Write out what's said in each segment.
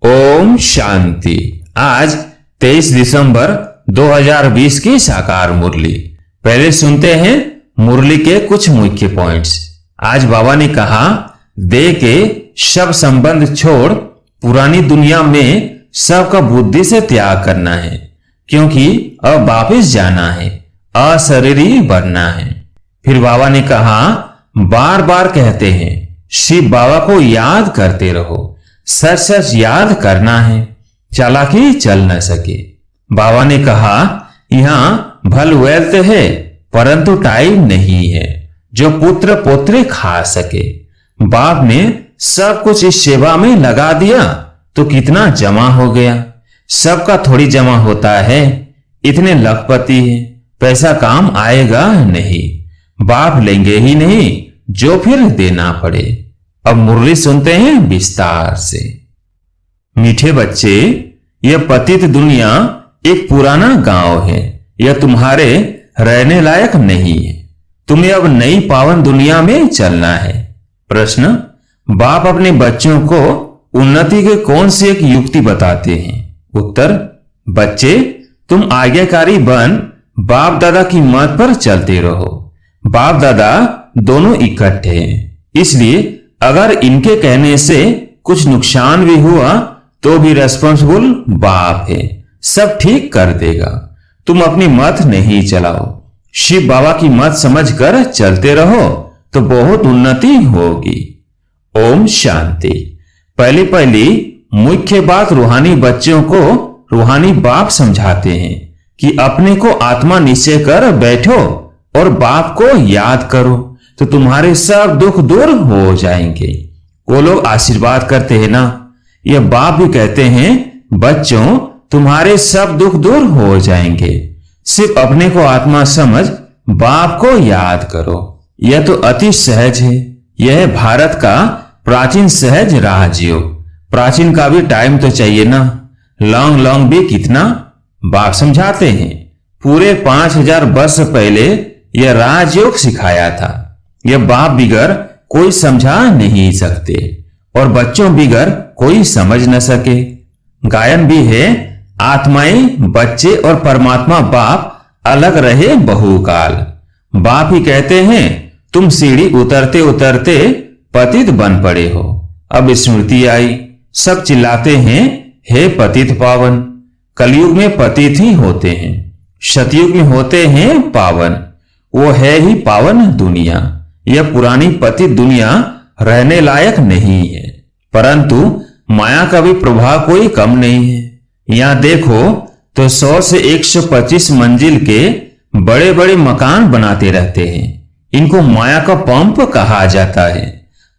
ओम शांति। आज 23 दिसंबर 2020 की साकार मुरली। पहले सुनते हैं मुरली के कुछ मुख्य पॉइंट्स। आज बाबा ने कहा, देह के सब संबंध छोड़ पुरानी दुनिया में सबका बुद्धि से त्याग करना है, क्योंकि अब वापिस जाना है, अशरीरी बनना है। फिर बाबा ने कहा, बार बार कहते हैं शिव बाबा को याद करते रहो, सच सच याद करना है, चालाकी चल न सके। बाबा ने कहा, यहाँ भल वेल्थ है परंतु टाइम नहीं है जो पुत्र पोत्रे खा सके। बाप ने सब कुछ इस सेवा में लगा दिया तो कितना जमा हो गया। सबका थोड़ी जमा होता है, इतने लखपति है, पैसा काम आएगा नहीं, बाप लेंगे ही नहीं जो फिर देना पड़े। अब मुरली सुनते हैं विस्तार से। मीठे बच्चे, यह पतित दुनिया एक पुराना गांव है, यह तुम्हारे रहने लायक नहीं है। तुम्हें अब नई पावन दुनिया में चलना है। प्रश्न, बाप अपने बच्चों को उन्नति के कौन सी एक युक्ति बताते हैं? उत्तर, बच्चे तुम आज्ञाकारी बन बाप दादा की मत पर चलते रहो। बाप दादा दोनों इकट्ठे हैं, इसलिए अगर इनके कहने से कुछ नुकसान भी हुआ तो भी रेस्पॉन्सिबल बाप है, सब ठीक कर देगा। तुम अपनी मत नहीं चलाओ, शिव बाबा की मत समझकर चलते रहो तो बहुत उन्नति होगी। ओम शांति। पहली मुख्य बात रूहानी बच्चों को रूहानी बाप समझाते हैं कि अपने को आत्मा निश्चय कर बैठो और बाप को याद करो तो तुम्हारे सब दुख दूर हो जाएंगे। वो लोग आशीर्वाद करते हैं ना, यह बाप भी कहते हैं, बच्चों तुम्हारे सब दुख दूर हो जाएंगे, सिर्फ अपने को आत्मा समझ बाप को याद करो। यह तो अति सहज है, यह है भारत का प्राचीन सहज राजयोग। प्राचीन का भी टाइम तो चाहिए ना, लॉन्ग भी कितना। बाप समझाते हैं, पूरे 5000 वर्ष पहले यह राजयोग सिखाया था। यह बाप बिगर कोई समझा नहीं सकते और बच्चों बिगर कोई समझ न सके। गायन भी है, आत्माएं बच्चे और परमात्मा बाप अलग रहे बहुकाल। बाप ही कहते हैं, तुम सीढ़ी उतरते उतरते पतित बन पड़े हो। अब स्मृति आई, सब चिल्लाते हैं, हे पतित पावन। कलयुग में पतित ही होते हैं, सतयुग में होते हैं पावन। वो है ही पावन दुनिया। यह पुरानी पतित दुनिया रहने लायक नहीं है, परंतु माया का भी प्रभाव कोई कम नहीं है। यहां देखो तो 100 से 125 मंजिल के बड़े बड़े मकान बनाते रहते हैं। इनको माया का पंप कहा जाता है।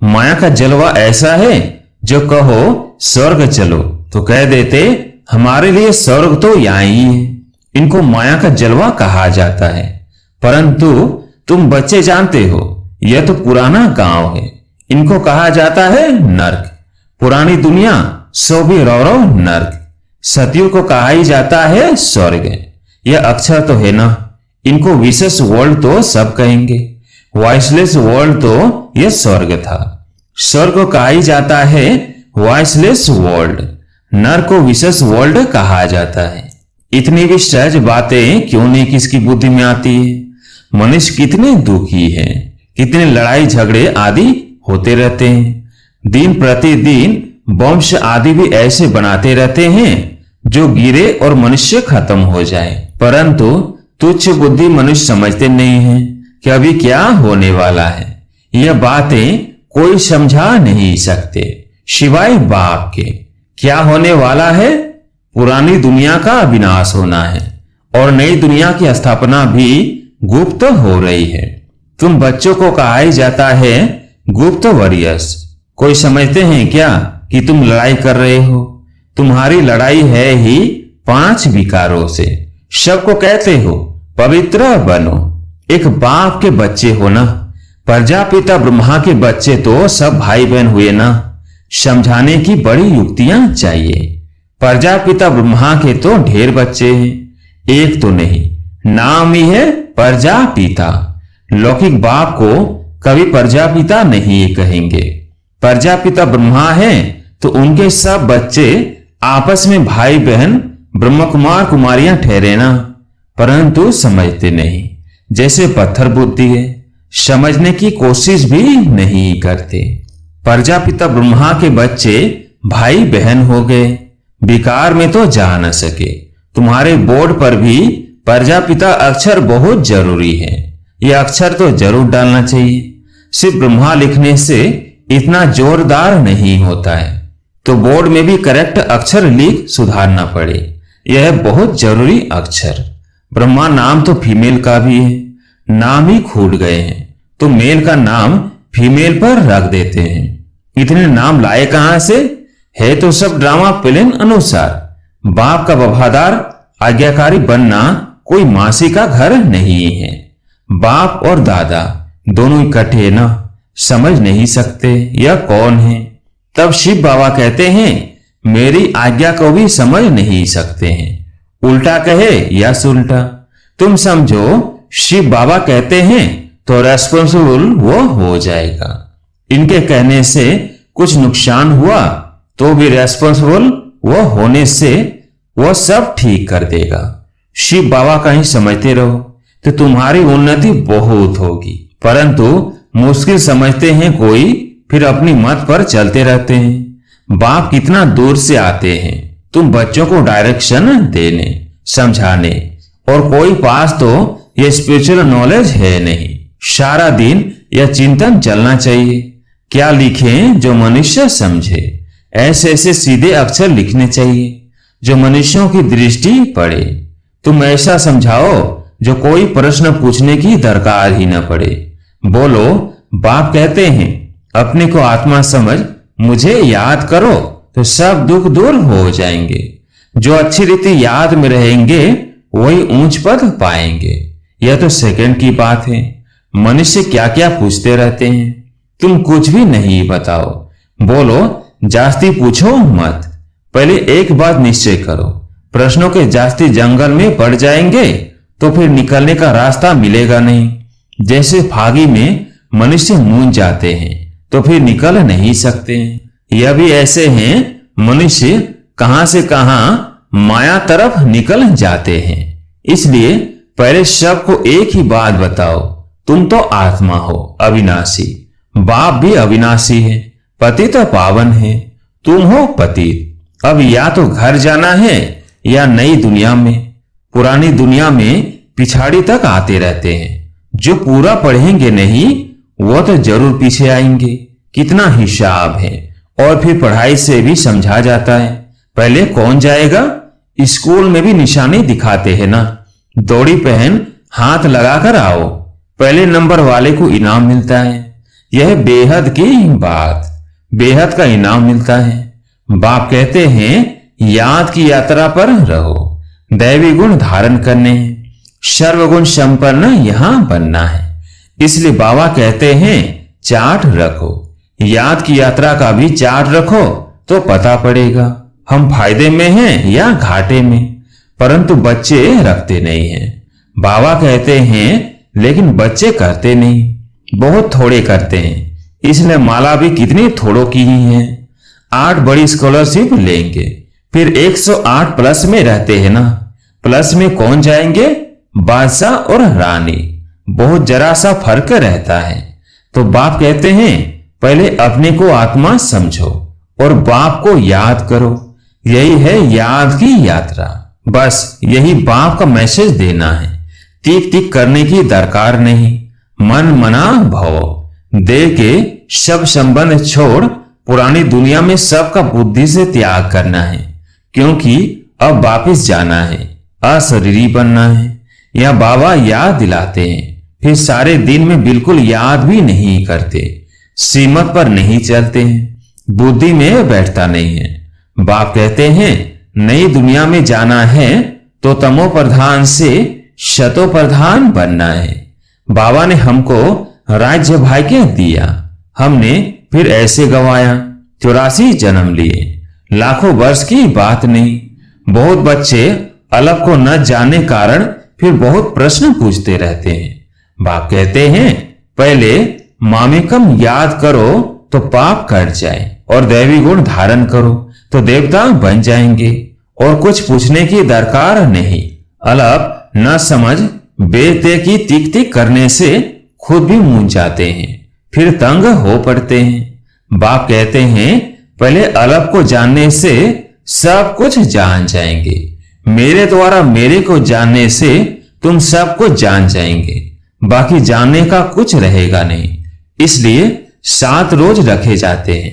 माया का जलवा ऐसा है, जो कहो स्वर्ग चलो तो कह देते हमारे लिए स्वर्ग तो यहाँ ही है। इनको माया का जलवा कहा जाता है, परंतु तुम बच्चे जानते हो यह तो पुराना गांव है। इनको कहा जाता है नर्क। पुरानी दुनिया सो भी रौरव नर्क। सतयुग को कहा ही जाता है स्वर्ग। यह अक्षर तो है ना, इनको विशेष वर्ल्ड तो सब कहेंगे, वॉइसलेस वर्ल्ड तो यह स्वर्ग था। स्वर्ग को कहा ही जाता है वॉइसलेस वर्ल्ड। नर्क को विशेष वर्ल्ड कहा जाता है। इतनी भी सहज बातें क्यों नहीं किसकी बुद्धि में आती है? मनुष्य कितने दुखी है, कितने लड़ाई झगड़े आदि होते रहते हैं। दिन प्रतिदिन वंश आदि भी ऐसे बनाते रहते हैं जो गिरे और मनुष्य खत्म हो जाए, परंतु तुच्छ बुद्धि मनुष्य समझते नहीं है कि अभी क्या होने वाला है। यह बातें कोई समझा नहीं सकते सिवाय बाप के। क्या होने वाला है? पुरानी दुनिया का विनाश होना है और नई दुनिया की स्थापना भी गुप्त हो रही है। तुम बच्चों को कहा ही जाता है गुप्त वॉरियर्स। कोई समझते हैं क्या कि तुम लड़ाई कर रहे हो? तुम्हारी लड़ाई है ही 5 विकारों से। सबको कहते हो पवित्र बनो। एक बाप के बच्चे हो ना, प्रजापिता ब्रह्मा के बच्चे तो सब भाई बहन हुए ना। समझाने की बड़ी युक्तियां चाहिए। प्रजापिता ब्रह्मा के तो ढेर बच्चे हैं, एक तो नहीं, नाम ही है प्रजापिता। लौकिक बाप को कभी प्रजापिता नहीं कहेंगे। प्रजापिता ब्रह्मा है तो उनके सब बच्चे आपस में भाई बहन ब्रह्म कुमार कुमारियां ठहरे ना, परंतु समझते नहीं। जैसे पत्थर बुद्धि है, समझने की कोशिश भी नहीं करते। प्रजापिता ब्रह्मा के बच्चे भाई बहन हो गए, विकार में तो जा न सके। तुम्हारे बोर्ड पर भी प्रजापिता अक्षर बहुत जरूरी है, यह अक्षर तो जरूर डालना चाहिए। सिर्फ ब्रह्मा लिखने से इतना जोरदार नहीं होता है, तो बोर्ड में भी करेक्ट अक्षर लिख सुधारना पड़े। यह बहुत जरूरी अक्षर। ब्रह्मा नाम तो फीमेल का भी है, नाम ही खूट गए हैं तो मेल का नाम फीमेल पर रख देते हैं। इतने नाम लाए कहां से? है तो सब ड्रामा प्लान अनुसार। बाप का वफादार आज्ञाकारी बनना कोई मासी का घर नहीं है। बाप और दादा दोनों इकट्ठे ना, समझ नहीं सकते यह कौन है। तब शिव बाबा कहते हैं मेरी आज्ञा को भी समझ नहीं सकते हैं। उल्टा कहे या सुलटा, तुम समझो शिव बाबा कहते हैं तो रेस्पॉन्सिबल वो हो जाएगा। इनके कहने से कुछ नुकसान हुआ तो भी रेस्पॉन्सिबल वो होने से वो सब ठीक कर देगा। शिव बाबा का ही समझते रहो तो तुम्हारी उन्नति बहुत होगी, परंतु मुश्किल समझते हैं कोई, फिर अपनी मत पर चलते रहते हैं। बाप कितना दूर से आते हैं तुम बच्चों को डायरेक्शन देने समझाने, और कोई पास तो ये स्पिरिचुअल नॉलेज है नहीं। सारा दिन यह चिंतन चलना चाहिए, क्या लिखें जो मनुष्य समझे। ऐसे ऐसे सीधे अक्षर लिखने चाहिए जो मनुष्यों की दृष्टि पड़े। तुम ऐसा समझाओ जो कोई प्रश्न पूछने की दरकार ही न पड़े। बोलो बाप कहते हैं अपने को आत्मा समझ, मुझे याद करो तो सब दुख दूर हो जाएंगे। जो अच्छी रीति याद में रहेंगे वही ऊंच पद पाएंगे। यह तो सेकंड की बात है। मनुष्य क्या क्या पूछते रहते हैं, तुम कुछ भी नहीं बताओ। बोलो जास्ती पूछो मत, पहले एक बात निश्चय करो। प्रश्नों के जास्ती जंगल में पड़ जाएंगे तो फिर निकलने का रास्ता मिलेगा नहीं। जैसे फागी में मनुष्य मूंझ जाते हैं तो फिर निकल नहीं सकते। यह भी ऐसे हैं, मनुष्य कहां से कहां माया तरफ निकल जाते हैं। इसलिए पहले सबको एक ही बात बताओ, तुम तो आत्मा हो अविनाशी। बाप भी अविनाशी है, पतित पावन है, तुम हो पतित। अब या तो घर जाना है या नई दुनिया में। पुरानी दुनिया में पिछाड़ी तक आते रहते हैं। जो पूरा पढ़ेंगे नहीं वो तो जरूर पीछे आएंगे। कितना हिसाब है। और फिर पढ़ाई से भी समझा जाता है। पहले कौन जाएगा? स्कूल में भी निशानी दिखाते हैं ना, दौड़ी पहन हाथ लगाकर आओ, पहले नंबर वाले को इनाम मिलता है। यह बेहद की बात, बेहद का इनाम मिलता है। बाप कहते हैं याद की यात्रा पर रहो, दैवी गुण धारण करने हैं, सर्वगुण संपन्न यहां बनना है। इसलिए बाबा कहते हैं चार्ट रखो, याद की यात्रा का भी चार्ट रखो तो पता पड़ेगा हम फायदे में हैं या घाटे में। परंतु बच्चे रखते नहीं हैं। बाबा कहते हैं लेकिन बच्चे करते नहीं, बहुत थोड़े करते हैं। इसलिए माला भी कितनी थोड़ों की ही है। 8 बड़ी स्कॉलरशिप लेंगे, फिर 108 प्लस में रहते हैं ना। प्लस में कौन जाएंगे? बादशाह और रानी। बहुत जरा सा फर्क रहता है। तो बाप कहते हैं पहले अपने को आत्मा समझो और बाप को याद करो। यही है याद की यात्रा। बस यही बाप का मैसेज देना है। तीक तीक करने की दरकार नहीं। मन मना भव दे के सब संबंध छोड़ पुरानी दुनिया में सबका बुद्धि से त्याग करना है, क्योंकि अब वापिस जाना है, अशरीरी बनना है। यह बाबा याद दिलाते हैं, फिर सारे दिन में बिल्कुल याद भी नहीं करते, सीमत पर नहीं चलते हैं, बुद्धि में बैठता नहीं है। बाप कहते हैं नई दुनिया में जाना है तो तमो प्रधान से शतो प्रधान बनना है। बाबा ने हमको राज्य भाग्य दिया, हमने फिर ऐसे गवाया। 84 जन्म लिए, लाखों वर्ष की बात नहीं। बहुत बच्चे अलग को न जाने कारण फिर बहुत प्रश्न पूछते रहते हैं। बाप कहते हैं पहले मामेकम याद करो तो पाप कट जाए और दैवी गुण धारण करो तो देवता बन जाएंगे और कुछ पूछने की दरकार नहीं। अलब न समझ बेते की तिक तिक करने से खुद भी मूंझ जाते हैं, फिर तंग हो पड़ते हैं। बाप कहते हैं पहले अलब को जानने से सब कुछ जान जाएंगे, मेरे द्वारा मेरे को जानने से तुम सब कुछ जान जाएंगे, बाकी जानने का कुछ रहेगा नहीं। इसलिए 7 रोज रखे जाते हैं।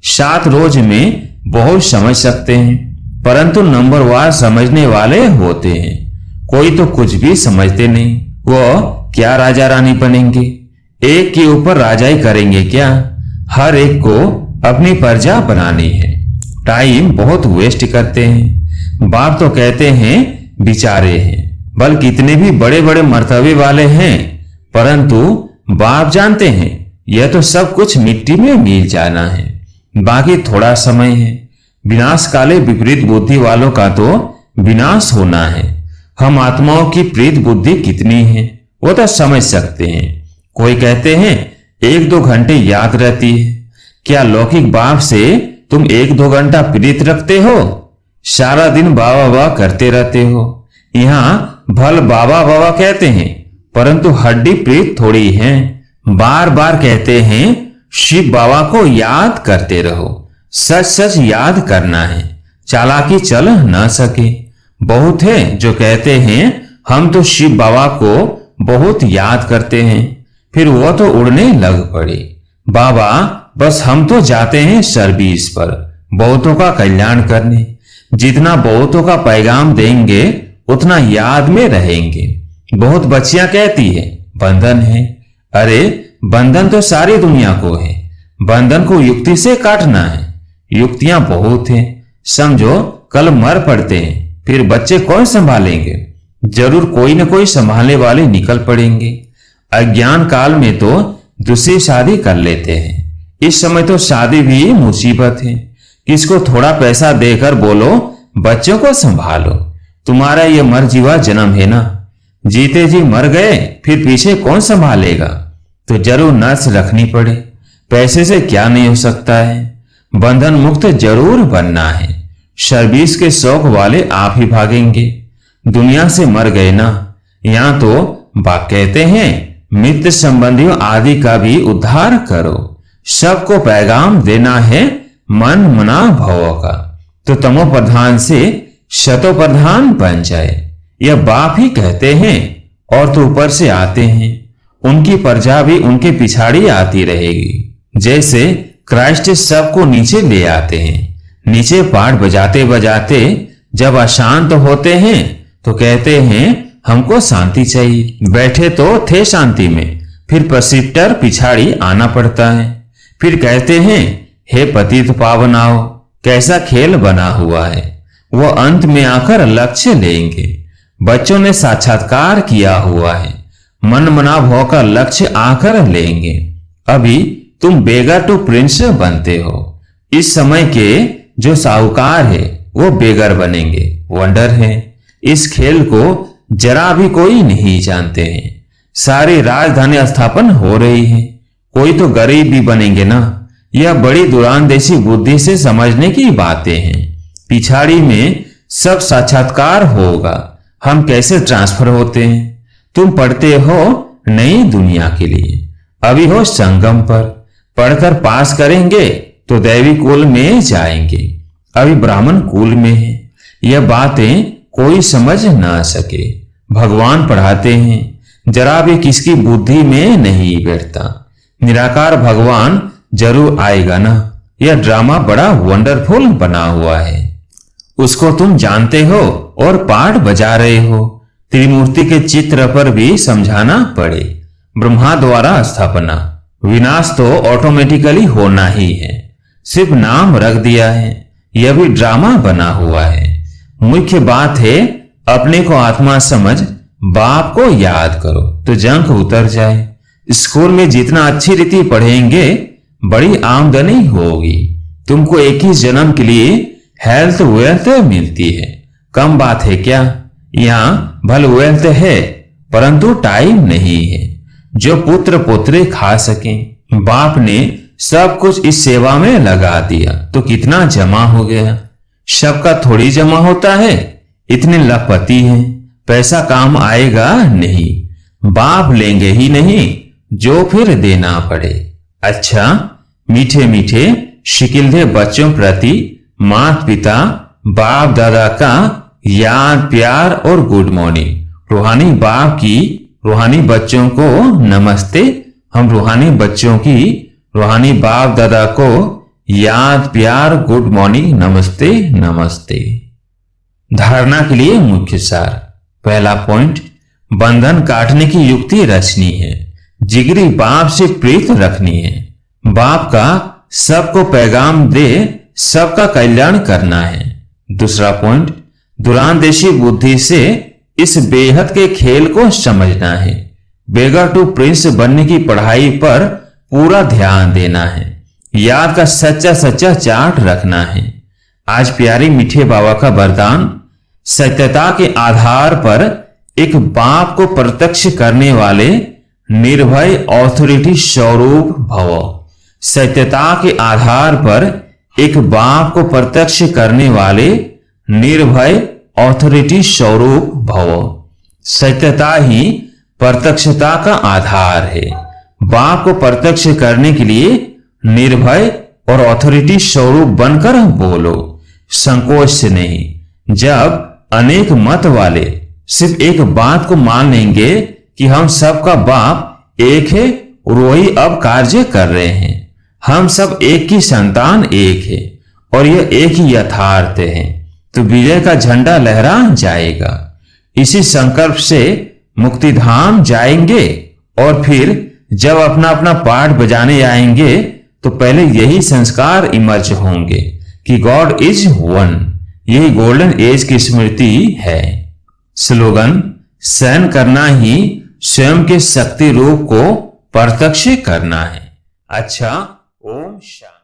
7 रोज में बहुत समझ सकते हैं, परंतु नंबरवार समझने वाले होते हैं। कोई तो कुछ भी समझते नहीं, वो क्या राजा रानी बनेंगे, एक के ऊपर राजाई करेंगे क्या? हर एक को अपनी प्रजा बनानी है, टाइम बहुत वेस्ट करते हैं। बाप तो कहते हैं बिचारे हैं, बल्कि इतने भी बड़े बड़े मर्तबे वाले हैं, परंतु बाप जानते हैं यह तो सब कुछ मिट्टी में मिल जाना है, बाकी थोड़ा समय है। विनाश काले विपरीत बुद्धि वालों का तो विनाश होना है। हम आत्माओं की प्रीत बुद्धि कितनी है वो तो समझ सकते हैं। कोई कहते हैं 1-2 घंटे याद रहती है। क्या लौकिक बाप से तुम 1-2 घंटा प्रीत रखते हो? सारा दिन बाबा बाबा करते रहते हो। यहाँ भल बाबा बाबा कहते हैं, परंतु हड्डी प्रीत थोड़ी है। बार बार कहते हैं शिव बाबा को याद करते रहो, सच सच याद करना है, चालाकी चल न सके। बहुत है जो कहते हैं हम तो शिव बाबा को बहुत याद करते हैं, फिर वो तो उड़ने लग पड़े। बाबा बस हम तो जाते हैं सर्विस पर, बहुतों का कल्याण करने। जितना बहुतों का पैगाम देंगे उतना याद में रहेंगे। बहुत बच्चियां कहती है बंधन है। अरे बंधन तो सारी दुनिया को है, बंधन को युक्ति से काटना है। युक्तियां बहुत हैं, समझो कल मर पड़ते हैं, फिर बच्चे कौन संभालेंगे? जरूर कोई न कोई संभालने वाले निकल पड़ेंगे। अज्ञान काल में तो दूसरी शादी कर लेते हैं। इस समय तो शादी भी मुसीबत है। किसको थोड़ा पैसा देकर बोलो बच्चों को संभालो, तुम्हारा ये मर जीवा जन्म है ना, जीते जी मर गए फिर पीछे कौन संभालेगा? तो जरूर नर्स रखनी पड़े। पैसे से क्या नहीं हो सकता है। बंधन मुक्त जरूर बनना है। सर्विस के शौक वाले आप ही भागेंगे। दुनिया से मर गए ना। यहां तो बाप कहते हैं मित्र संबंधियों आदि का भी उद्धार करो। सबको पैगाम देना है मन मना भव का, तो तमो प्रधान से शतो प्रधान बन जाए। यह बाप ही कहते हैं और तो ऊपर से आते हैं। उनकी प्रजा भी उनके पिछाड़ी आती रहेगी। जैसे क्राइस्ट सबको नीचे ले आते हैं। नीचे पाठ बजाते बजाते जब अशांत होते हैं तो कहते हैं हमको शांति चाहिए। बैठे तो थे शांति में, फिर प्रसिप्टर पिछाड़ी आना पड़ता है। फिर कहते हैं हे पतित पावनाओ, कैसा खेल बना हुआ है। वो अंत में आकर लक्ष्य लेंगे। बच्चों ने साक्षात्कार किया हुआ है, मन मना भव का लक्ष्य आकर लेंगे। अभी तुम बेगर टू प्रिंस बनते हो। इस समय के जो साहूकार है वो बेगर बनेंगे। वंडर है, इस खेल को जरा भी कोई नहीं जानते हैं। सारी राजधानी स्थापन हो रही है, कोई तो गरीब भी बनेंगे ना। यह बड़ी दुरानदेशी बुद्धि से समझने की बातें हैं। पिछाड़ी में सब साक्षात्कार होगा। हम कैसे ट्रांसफर होते हैं? तुम पढ़ते हो नई दुनिया के लिए, अभी हो संगम पर। पढ़कर पास करेंगे तो दैवी कुल में जाएंगे, अभी ब्राह्मण कुल में है। यह बातें कोई समझ ना सके। भगवान पढ़ाते हैं, जरा भी किसकी बुद्धि में नहीं बैठता। निराकार भगवान जरूर आएगा ना। यह ड्रामा बड़ा वंडरफुल बना हुआ है, उसको तुम जानते हो और पाठ बजा रहे हो। त्रिमूर्ति के चित्र पर भी समझाना पड़े। ब्रह्मा द्वारा स्थापना, विनाश तो ऑटोमेटिकली होना ही है, सिर्फ नाम रख दिया है। यह भी ड्रामा बना हुआ है। मुख्य बात है अपने को आत्मा समझ, बाप को याद करो तो जंक उतर जाए। स्कूल में जितना अच्छी रीति पढ़ेंगे बड़ी आमदनी होगी। तुमको एक ही जन्म के लिए हेल्थ वेल्थ मिलती है, कम बात है क्या? यहाँ भल वेल्थ है परंतु टाइम नहीं है जो पुत्र पुत्री खा सकें। बाप ने सब कुछ इस सेवा में लगा दिया तो कितना जमा हो गया। सबका थोड़ी जमा होता है, इतने लखपति हैं, पैसा काम आएगा नहीं, बाप लेंगे ही नहीं जो फिर देना पड़े। अच्छा, मीठे मीठे शिकिलधे बच्चों प्रति माता पिता बाप दादा का याद प्यार और गुड मॉर्निंग। रूहानी बाप की रूहानी बच्चों को नमस्ते। हम रूहानी बच्चों की रूहानी बाप दादा को याद प्यार गुड मॉर्निंग नमस्ते नमस्ते। धारणा के लिए मुख्य सार। पहला पॉइंट, बंधन काटने की युक्ति रचनी है, जिगरी बाप से प्रीत रखनी है, बाप का सबको पैगाम दे सबका कल्याण करना है। दूसरा पॉइंट, दूरांदेशी बुद्धि से इस बेहद के खेल को समझना है, बेगर टू प्रिंस बनने की पढ़ाई पर पूरा ध्यान देना है, याद का सच्चा सच्चा चार्ट रखना है। आज प्यारे मीठे बाबा का वरदान, सत्यता के आधार पर एक बाप को प्रत्यक्ष करने वाले निर्भय ऑथोरिटी स्वरूप भव। सत्यता के आधार पर एक बाप को प्रत्यक्ष करने वाले निर्भय ऑथोरिटी स्वरूप भव। सत्यता ही प्रत्यक्षता का आधार है। बाप को प्रत्यक्ष करने के लिए निर्भय और ऑथोरिटी स्वरूप बनकर बोलो, संकोच से नहीं। जब अनेक मत वाले सिर्फ एक बात को मान लेंगे कि हम सबका बाप एक है और वही अब कार्य कर रहे हैं, हम सब एक की संतान एक है और यह एक ही यथार्थ है, तो विजय का झंडा लहरा जाएगा। इसी संकल्प से मुक्तिधाम जाएंगे और फिर जब अपना अपना पाठ बजाने आएंगे तो पहले यही संस्कार इमर्ज होंगे कि गॉड इज वन। यही गोल्डन एज की स्मृति है। स्लोगन, सहन करना ही स्वयं के शक्ति रूप को प्रत्यक्ष करना है। अच्छा, ओम शांति।